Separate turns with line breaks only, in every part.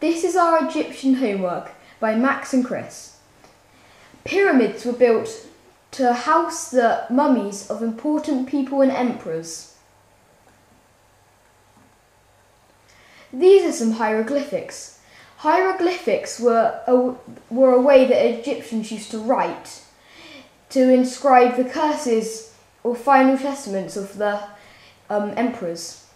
This is our Egyptian homework by Max and Chris. Pyramids were built to house the mummies of important people and emperors. These are some hieroglyphics. Hieroglyphics were a way that Egyptians used to write to inscribe the curses or final testaments of the emperors.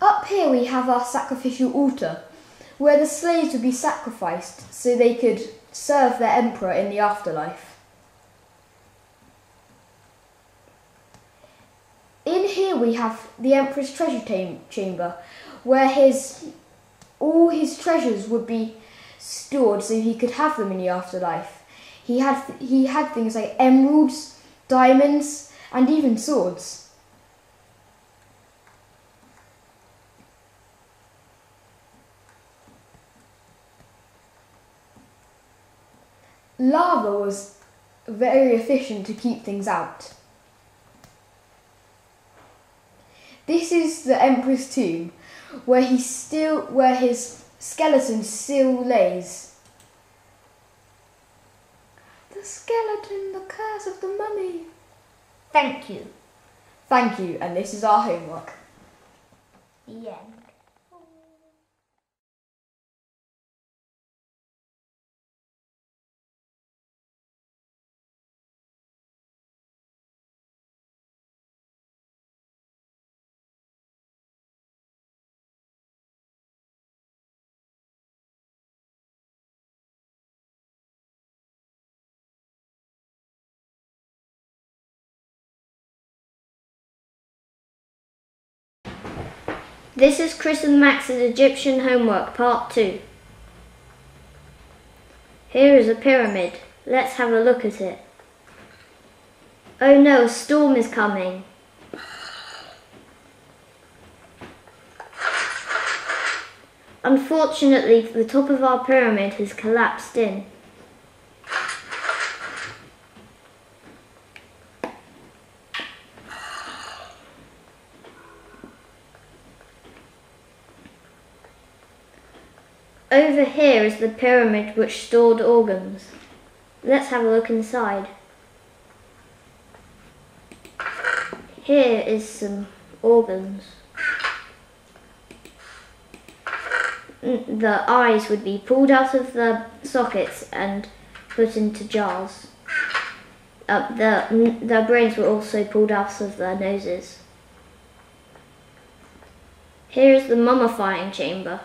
Up here we have our sacrificial altar, where the slaves would be sacrificed so they could serve their emperor in the afterlife. In here we have the emperor's treasure chamber, where all his treasures would be stored so he could have them in the afterlife. He had things like emeralds, diamonds, and even swords. Lava was very efficient to keep things out. This is the emperor's tomb, where his skeleton still lays. The skeleton, the curse of the mummy.
Thank you.
Thank you, and this is our homework.
The end. This is Chris and Max's Egyptian homework, part 2. Here is a pyramid. Let's have a look at it. Oh no, a storm is coming. Unfortunately, the top of our pyramid has collapsed in. Over here is the pyramid which stored organs. Let's have a look inside. Here is some organs. The eyes would be pulled out of the sockets and put into jars. The brains were also pulled out of their noses. Here is the mummifying chamber.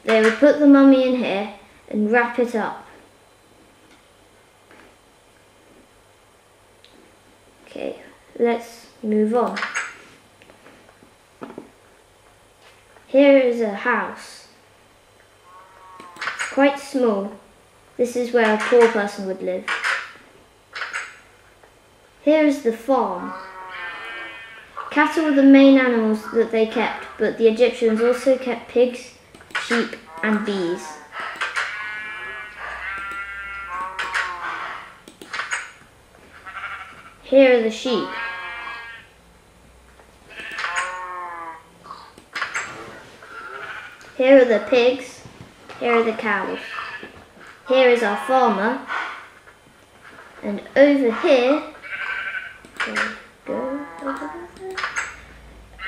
They would put the mummy in here and wrap it up. Okay, let's move on. Here is a house. It's quite small. This is where a poor person would live. Here is the farm. Cattle were the main animals that they kept, but the Egyptians also kept pigs, sheep and bees. Here are the sheep. Here are the pigs. Here are the cows. Here is our farmer. And over here,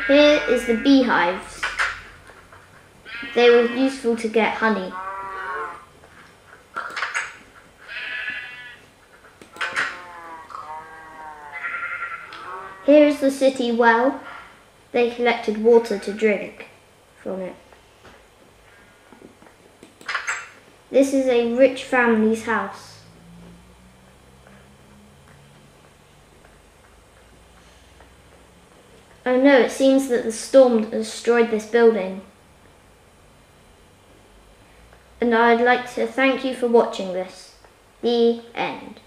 here is the beehives. They were useful to get honey. Here is the city well. They collected water to drink from it. This is a rich family's house. Oh no, it seems that the storm destroyed this building. And I'd like to thank you for watching this. The end.